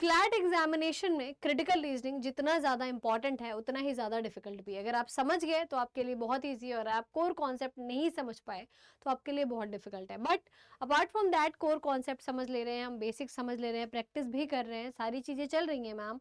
CLAT examination में critical reasoning जितना ज़्यादा इंपॉर्टेंट है उतना ही ज़्यादा डिफिकल्ट भी है। अगर आप समझ गए तो आपके लिए बहुत ईजी है, और आप कोर कॉन्सेप्ट नहीं समझ पाए तो आपके लिए बहुत डिफिकल्ट है। But apart from that, core concept समझ ले रहे हैं हम, बेसिक समझ ले रहे हैं, प्रैक्टिस भी कर रहे हैं, सारी चीज़ें चल रही हैं मैम।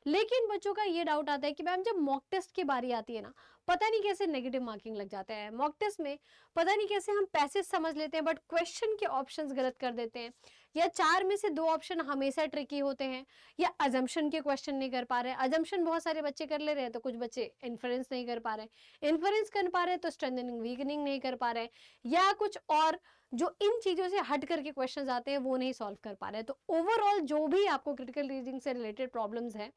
लेकिन बच्चों का ये डाउट आता है कि मैम जब मॉक टेस्ट की बारी आती है ना, पता नहीं कैसे नेगेटिव मार्किंग लग जाता है मॉक टेस्ट में। पता नहीं कैसे हम पैसेज समझ लेते हैं बट क्वेश्चन के ऑप्शंस गलत कर देते हैं, या 4 में से 2 ऑप्शन हमेशा ट्रिकी होते हैं, या अजम्पशन के क्वेश्चन नहीं कर पा रहे हैं। अजम्पशन बहुत सारे बच्चे कर ले रहे हैं तो कुछ बच्चे इन्फरेंस नहीं कर पा रहे हैं, इन्फरेंस कर पा रहे हैं तो स्ट्रेंथनिंग वीकनिंग नहीं कर पा रहे हैं, या कुछ और जो इन चीज़ों से हट करके क्वेश्चंस आते हैं वो नहीं सॉल्व कर पा रहे हैं। तो ओवरऑल जो भी आपको क्रिटिकल रीजनिंग से रिलेटेड प्रॉब्लम्स हैं,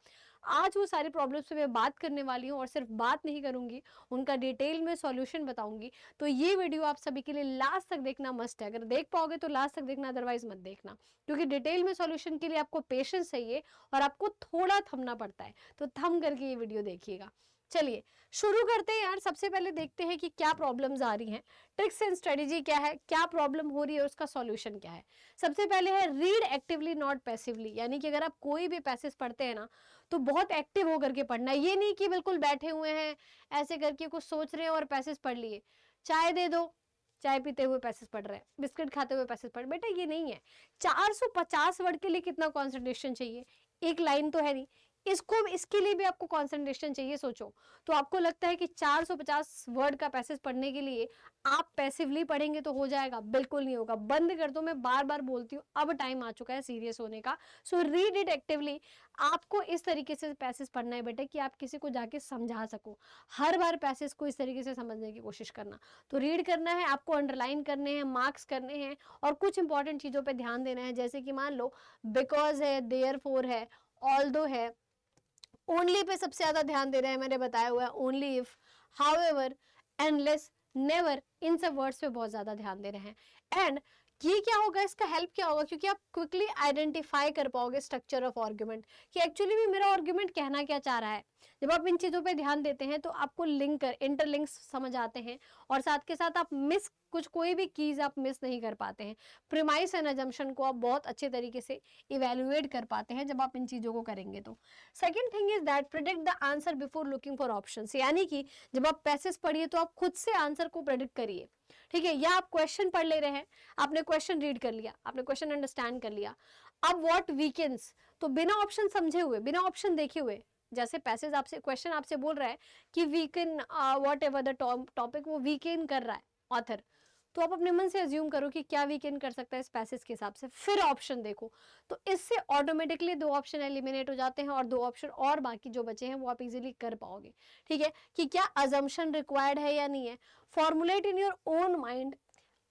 आज वो सारी प्रॉब्लम्स पे मैं बात करने वाली हूँ, और सिर्फ बात नहीं करूँगी, उनका डिटेल में सॉल्यूशन बताऊंगी। तो ये वीडियो आप सभी के लिए लास्ट तक देखना मस्ट है। अगर देख पाओगे तो लास्ट तक देखना, अदरवाइज मत देखना, क्योंकि डिटेल में सॉल्यूशन के लिए आपको पेशेंस चाहिए और आपको थोड़ा थमना पड़ता है। तो थम करके ये वीडियो देखिएगा। चलिए शुरू करते हैं यार। सबसे पहले देखते हैं कि क्या प्रॉब्लम्स आ रही हैं, ट्रिक्स एंड स्ट्रेटेजी क्या है, क्या प्रॉब्लम हो रही है, उसका सॉल्यूशन क्या है। सबसे पहले है रीड एक्टिवली नॉट पैसिवली, यानी कि अगर आप कोई भी पैसेज पढ़ते हैं ना तो बहुत एक्टिव होकर के पढ़ना है। ये नहीं कि बिल्कुल बैठे हुए हैं ऐसे करके कुछ सोच रहे हैं और पैसेज पढ़ लिए। चाय दे दो, चाय पीते हुए पैसेज पढ़ रहे हैं, बिस्किट खाते हुए पैसेज पढ़, बेटा ये नहीं है। 450 वर्ड के लिए कितना कॉन्सेंट्रेशन चाहिए, एक लाइन तो है नहीं, इसके लिए भी आपको कंसंट्रेशन चाहिए। सोचो, तो आपको लगता है कि 450 वर्ड का पैसेज पढ़ने के लिए आप पैसिवली पढ़ेंगे तो हो जाएगा? बिल्कुल नहीं होगा। बंद कर दो, मैं बार बार बोलती हूँ, अब टाइम आ चुका है सीरियस होने का। So read it actively. आपको इस तरीके से पैसेज पढ़ना है बेटा कि आप किसी को जाके समझा सको। हर बार पैसेज को इस तरीके से समझने की कोशिश करना। तो रीड करना है आपको, अंडरलाइन करने हैं, मार्क्स करने हैं, और कुछ इंपॉर्टेंट चीजों पर ध्यान देना है, जैसे कि मान लो बिकॉज है, देयरफॉर है, ऑल्दो है, ओनली पे सबसे ज्यादा ध्यान दे रहे हैं, मैंने बताया हुआ है। Only, if, however, unless, never, इन सब वर्ड्स पे बहुत ज्यादा ध्यान दे रहे हैं। एंड ये क्या होगा, इसका हेल्प क्या होगा, क्योंकि आप क्विकली आइडेंटिफाई कर पाओगे स्ट्रक्चर ऑफ आर्ग्यूमेंट, कि एक्चुअली में मेरा आर्ग्यूमेंट कहना क्या चाह रहा है। जब आप इन चीजों पे ध्यान देते हैं तो आपको लिंक कर, इंटरलिंक्स समझ आते हैं, और साथ के साथ आप कोई भी कीज आप मिस नहीं कर पाते हैं। प्रीमाइस एंड अजम्पशन को आप बहुत अच्छे तरीके से इवेल्युएट कर पाते हैं जब आप इन चीजों को करेंगे तो। Second thing is that predict the answer before looking for options, यानी कि जब आप पैसेज पढ़िए तो आप खुद से आंसर को प्रेडिक्ट करिए। ठीक है, या आप क्वेश्चन पढ़ ले रहे हैं, आपने क्वेश्चन रीड कर लिया, आपने क्वेश्चन अंडरस्टैंड कर लिया, अब व्हाट वीकेंस, तो बिना ऑप्शन समझे हुए, बिना ऑप्शन देखे हुए, जैसे पैसेज आपसे, क्वेश्चन आपसे बोल रहा है कि weakened what ever the topic, वो वीकेन कर रहा है ऑथर, तो आप अपने मन से अज्यूम करो कि क्या वीकेंड कर सकता है इस पैसेज के हिसाब से, फिर ऑप्शन देखो। तो इससे ऑटोमेटिकली 2 ऑप्शन एलिमिनेट हो जाते हैं, और 2 ऑप्शन और बाकी जो बचे हैं वो आप इजीली कर पाओगे। ठीक है, कि क्या अजम्पशन रिक्वायर्ड है या नहीं है। Formulate in your own mind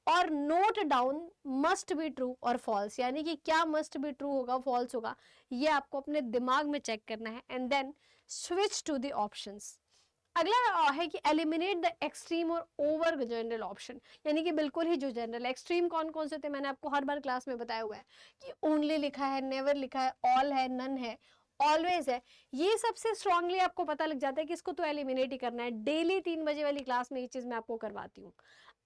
और note down must be true और फॉल्स, यानी कि क्या मस्ट बी ट्रू होगा, फॉल्स होगा, ये आपको अपने दिमाग में चेक करना है। And then switch to the options. अगला है कि एलिमिनेट द एक्सट्रीम और ओवर जनरल ऑप्शन, यानी कि बिल्कुल ही जो जनरल, एक्सट्रीम कौन कौन से थे मैंने आपको हर बार क्लास में बताया हुआ है कि ओनली लिखा है, नेवर लिखा है, ऑल है, नन है, ऑलवेज है। ये सबसे स्ट्रांगली आपको पता लग जाता है कि इसको तो एलिमिनेट ही करना है। डेली 3 बजे वाली क्लास में ये चीज मैं आपको करवाती हूँ।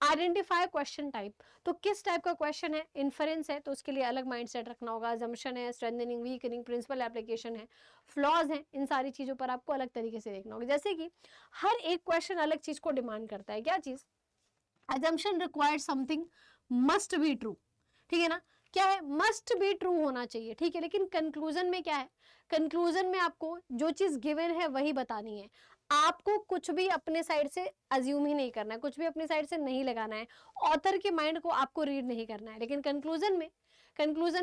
आइडेंटिफाई क्वेश्चन टाइप, तो किस टाइप का क्वेश्चन है, इन्फरेंस है तो उसके लिए अलग माइंडसेट रखना होगा, अजम्पशन है, स्ट्रेंथनिंग, वीकनिंग, प्रिंसिपल एप्लीकेशन है, फ्लॉज है, इन सारी चीजों पर आपको अलग तरीके से देखना होगा। जैसे कि हर एक क्वेश्चन अलग चीज को डिमांड करता है। क्या चीज, assumption required something must be true, ठीक है ना, क्या है, मस्ट बी ट्रू होना चाहिए, ठीक है। लेकिन कंक्लूजन में क्या है, कंक्लूजन में आपको जो चीज गिवन है वही बतानी है, आपको कुछ भी अपने साइड से अज्यूम ही नहीं करना है, कुछ भी अपनी साइड से नहीं लगाना है, ऑथर के माइंड को आपको रीड नहीं करना है। लेकिन कंक्लूजन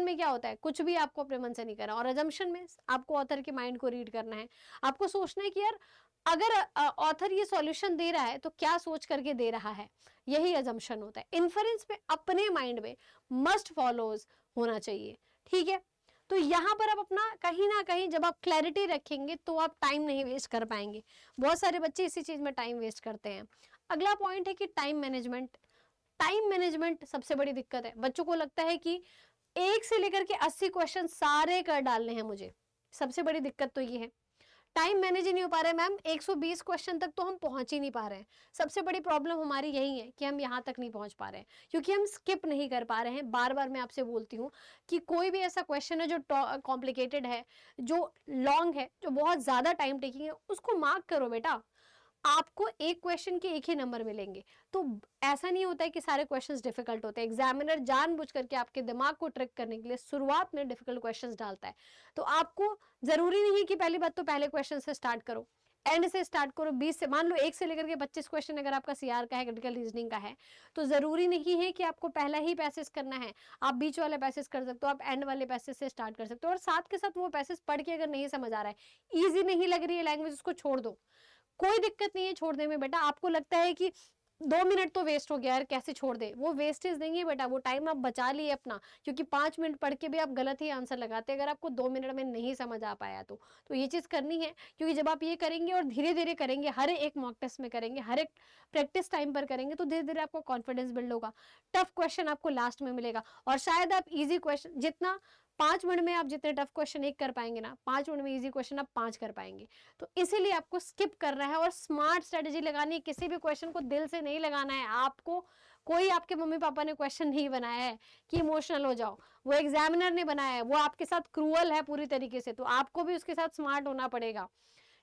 में क्या होता है, कुछ भी आपको अपने मन से नहीं करना, और अजम्पशन में आपको ऑथर के माइंड को रीड करना है। आपको सोचना है कि यार अगर ऑथर ये सॉल्यूशन दे रहा है तो क्या सोच करके दे रहा है, यही अजम्पशन होता है। इन्फरेंस में अपने माइंड में मस्ट फॉलोज होना चाहिए, ठीक है। तो यहाँ पर आप अपना कहीं ना कहीं जब आप क्लैरिटी रखेंगे तो आप टाइम नहीं वेस्ट कर पाएंगे। बहुत सारे बच्चे इसी चीज में टाइम वेस्ट करते हैं। अगला पॉइंट है कि टाइम मैनेजमेंट। टाइम मैनेजमेंट सबसे बड़ी दिक्कत है। बच्चों को लगता है कि 1 से लेकर के 80 क्वेश्चन सारे कर डालने हैं मुझे, सबसे बड़ी दिक्कत तो ये है। टाइम मैनेज ही नहीं हो पा रहा है मैम, 120 क्वेश्चन तक तो हम पहुंच ही नहीं पा रहे हैं। सबसे बड़ी प्रॉब्लम हमारी यही है कि हम यहाँ तक नहीं पहुंच पा रहे हैं, क्योंकि हम स्किप नहीं कर पा रहे हैं। बार बार मैं आपसे बोलती हूँ कि कोई भी ऐसा क्वेश्चन है जो कॉम्प्लिकेटेड है, जो लॉन्ग है, जो बहुत ज्यादा टाइम टेकिंग है, उसको मार्क करो बेटा। आपको एक क्वेश्चन के एक ही नंबर मिलेंगे। तो ऐसा नहीं होता है कि सारे क्वेश्चंस डिफिकल्ट होते हैं। एग्जामिनर जानबूझ करके आपके दिमाग को ट्रिक करने के लिए शुरुआत में डिफिकल्ट क्वेश्चंस डालता है। तो आपको जरूरी नहीं है कि पहली बात तो पहले क्वेश्चन से स्टार्ट करो, एंड से स्टार्ट करो। 20 से मान लो 1 से लेकर के 25 क्वेश्चन अगर आपका सीआर का है, क्रिटिकल रीजनिंग का है, तो जरूरी नहीं है कि आपको पहला ही पैसेज करना है। आप बीच वाले पैसेज कर सकते हो, आप एंड वाले पैसेज से स्टार्ट कर सकते हो, और साथ के साथ वो पैसेज पढ़ के अगर नहीं समझ आ रहा है, ईजी नहीं लग रही है लैंग्वेज, उसको छोड़ दो। कोई दिक्कत नहीं है छोड़ने में बेटा। आपको लगता है कि 2 मिनट तो वेस्ट हो गया यार, कैसे छोड़ दे, वो वेस्टेज नहीं है बेटा, वो टाइम आप बचा लिए अपना। क्योंकि 5 मिनट पढ़ के भी आप गलत ही आंसर लगाते अगर आपको 2 मिनट में नहीं समझ आ पाया तो ये चीज करनी है। क्योंकि जब आप ये करेंगे और धीरे धीरे करेंगे, हर एक मॉक टेस्ट में करेंगे, हर एक प्रैक्टिस टाइम पर करेंगे, तो धीरे धीरे आपको कॉन्फिडेंस बिल्ड होगा। टफ क्वेश्चन आपको लास्ट में मिलेगा, और शायद आप इजी क्वेश्चन जितना 5 मिनट में आप जितने टफ क्वेश्चन 1 कर पाएंगे ना, 5 मिनट में इजी क्वेश्चन आप 5 कर पाएंगे। तो इसीलिए आपको स्किप करना है और स्मार्ट स्ट्रेटेजी लगानी है। किसी भी क्वेश्चन को दिल से नहीं लगाना है आपको। कोई आपके मम्मी पापा ने क्वेश्चन नहीं बनाया है कि इमोशनल हो जाओ, वो एग्जामिनर ने बनाया है, वो आपके साथ क्रूअल है पूरी तरीके से, तो आपको भी उसके साथ स्मार्ट होना पड़ेगा।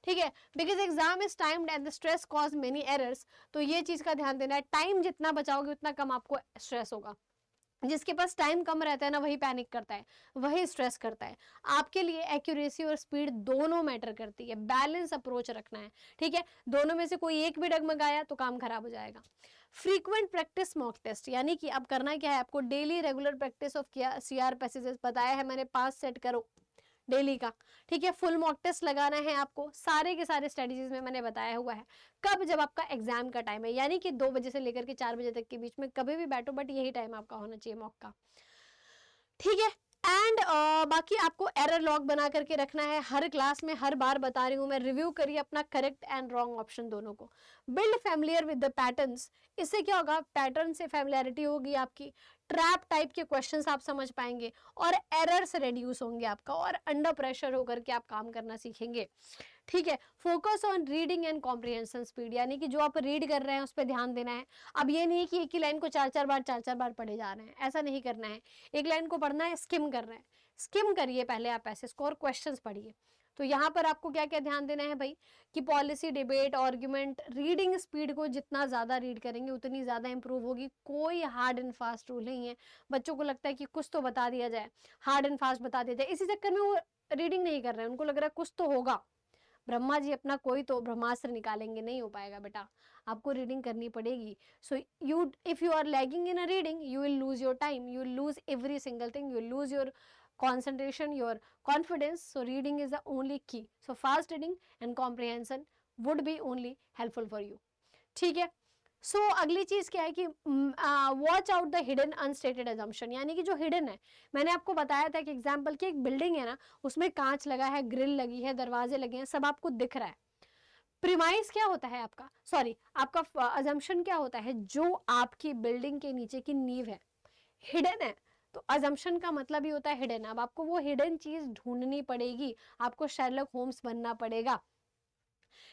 ठीक है, because exam is timed and the stress cause many errors. तो ये चीज का ध्यान देना है, टाइम जितना बचाओगे उतना कम आपको स्ट्रेस होगा। जिसके पास टाइम कम रहता है ना, वही पैनिक करता है, वही स्ट्रेस करता है। आपके लिए एक्यूरेसी और स्पीड दोनों मैटर करती है, बैलेंस अप्रोच रखना है। ठीक है, दोनों में से कोई एक भी डगमगाया तो काम खराब हो जाएगा। फ्रीक्वेंट प्रैक्टिस मॉक टेस्ट, यानी कि अब करना क्या है आपको, daily regular practice of CR passages बताया है मैंने, 5 सेट करो डेली का। ठीक है, फुल मॉक टेस्ट लगाना है आपको, सारे के सारे स्ट्रेटजीज में मैंने बताया हुआ है। कब, जब आपका एग्जाम का टाइम है, यानी कि 2 बजे से लेकर के 4 बजे तक के बीच में कभी भी बैठो, बट यही टाइम आपका होना चाहिए मॉक का। ठीक है, एंड बाकी आपको एरर लॉग बना करके रखना है हर क्लास में। हर बार बता रही हूँ मैं, रिव्यू करिए अपना करेक्ट एंड रॉन्ग ऑप्शन दोनों को। Build familiar with the patterns, इससे क्या होगा, पैटर्न से फैमिलियरिटी होगी आपकी, ट्रैप टाइप के क्वेश्चंस आप समझ पाएंगे, और एरर्स रेड्यूस होंगे आपका, और अंडर प्रेशर होकर के आप काम करना सीखेंगे। ठीक है, focus on reading and comprehension speed, यानी कि जो आप रीड कर रहे हैं उस पर ध्यान देना है। अब ये नहीं कि एक ही लाइन को 4 4 बार पढ़े जा रहे हैं, ऐसा नहीं करना है। एक लाइन को पढ़ना है, स्किम कर रहे हैं, स्किम करिए पहले आप ऐसे स्कोर क्वेश्चंस पढ़िए। तो यहाँ पर आपको क्या क्या ध्यान देना है भाई, कि policy, debate, argument, reading speed को जितना ज्यादा रीड करेंगे उतनी ज्यादा इंप्रूव होगी। कोई हार्ड एंड फास्ट रूल नहीं है। बच्चों को लगता है कि कुछ तो बता दिया जाए, हार्ड एंड फास्ट बता दिया जाए, इसी चक्कर में वो रीडिंग नहीं कर रहे हैं, उनको लग रहा है कुछ तो होगा, ब्रह्मा जी अपना कोई तो ब्रह्मास्त्र निकालेंगे। नहीं हो पाएगा बेटा, आपको रीडिंग करनी पड़ेगी। So you, if you are lagging in a reading, you will lose your time, you will lose every single thing, you will lose your concentration, your confidence. So reading is the only key. So fast reading and comprehension would be only helpful for you. ठीक है, सो अगली चीज क्या है कि watch out the hidden unstated assumption, यानी कि जो हिडन है, मैंने आपको बताया था कि एग्जाम्पल की एक बिल्डिंग है ना, उसमें कांच लगा है, ग्रिल लगी है, दरवाजे लगे हैं, सब आपको दिख रहा है। प्रीमाइस क्या होता है आपका, सॉरी आपका अजम्पशन क्या होता है, जो आपकी बिल्डिंग के नीचे की नींव है, हिडन है। तो अजम्पशन का मतलब ही होता है हिडन। अब आपको वो हिडन चीज ढूंढनी पड़ेगी, आपको शेरलॉक होम्स बनना पड़ेगा।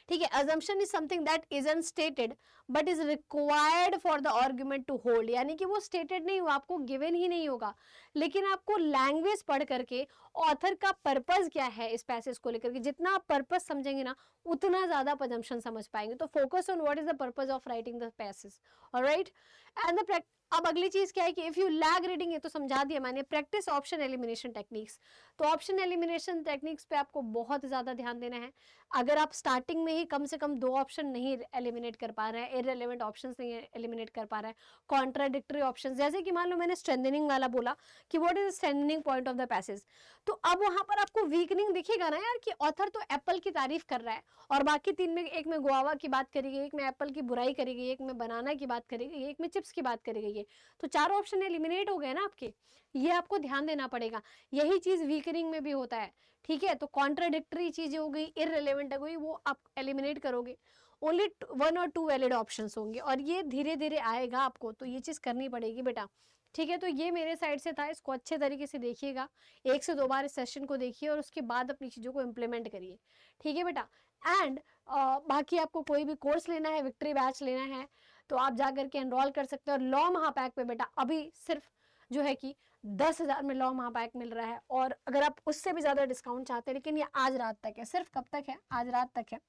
ठीक है, assumption is something that isn't stated but is required for the argument to hold, यानी कि वो stated नहीं हुआ, आपको given ही नहीं होगा, लेकिन आपको लैंग्वेज पढ़ करके ऑथर का पर्पस क्या है इस पैसेज को लेकर के, जितना आप पर्पस समझेंगे ना उतना ज्यादा आप assumption समझ पाएंगे। तो focus on what is the purpose of writing the passage, alright. And the अब अगली चीज क्या है कि इफ यू लैग रीडिंग, ये तो समझा दिया मैंने, प्रैक्टिस ऑप्शन एलिमिनेशन टेक्निक्स। तो ऑप्शन एलिमिनेशन टेक्निक्स पे आपको बहुत ज्यादा ध्यान देना है। अगर आप स्टार्टिंग में ही कम से कम 2 ऑप्शन नहीं एलिमिनेट कर पा रहे हैं, इररिलेवेंट ऑप्शंस नहीं एलिमिनेट कर पा रहे हैं, कॉन्ट्राडिक्टरी ऑप्शंस, जैसे कि मान लो मैंने स्ट्रेंथनिंग वाला बोला कि what is strengthening point of the passage, तो अब वहां पर आपको वीकनिंग दिखेगा ना यार, कि ऑथर तो एप्पल की तारीफ कर रहा है और बाकी 3 में एक में गुआवा की बात करी गई, एक में एप्पल की बुराई करी गई, एक में बनाना की बात करी गई, एक में चिप्स की बात करी गई है, तो 4 ऑप्शन एलिमिनेट हो गए ना आपके। ये आपको ध्यान देना पड़ेगा, यही चीज वीकनिंग में भी होता है। ठीक है, तो कॉन्ट्राडिक्टरी चीजें हो गई, इररिलेवेंट हो गई, वो आप एलिमिनेट करोगे, ओनली 1 और 2 वैलिड ऑप्शंस होंगे, और ये धीरे धीरे आएगा आपको, तो ये चीज करनी पड़ेगी बेटा। ठीक है, तो ये मेरे साइड से था, इसको अच्छे तरीके से देखिएगा, 1 से 2 बार इस सेशन को देखिए और उसके बाद अपनी चीज़ों को इम्प्लीमेंट करिए, ठीक है बेटा? एंड बाकी आपको कोई भी कोर्स लेना है, विक्ट्री बैच लेना है, तो आप जा कर के एनरोल कर सकते हो। और लॉ महापैक पे बेटा अभी सिर्फ जो है कि 10,000 में लॉ महापैक मिल रहा है, और अगर आप उससे भी ज़्यादा डिस्काउंट चाहते हैं, लेकिन ये आज रात तक है, सिर्फ कब तक है? आज रात तक है,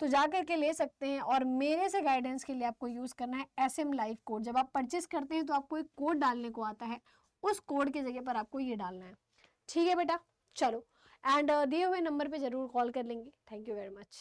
तो जा करके ले सकते हैं। और मेरे से गाइडेंस के लिए आपको यूज़ करना है SM लाइफ कोड। जब आप परचेस करते हैं तो आपको एक कोड डालने को आता है, उस कोड की जगह पर आपको ये डालना है, ठीक है बेटा? चलो, एंड दिए हुए नंबर पे ज़रूर कॉल कर लेंगे। Thank you very much.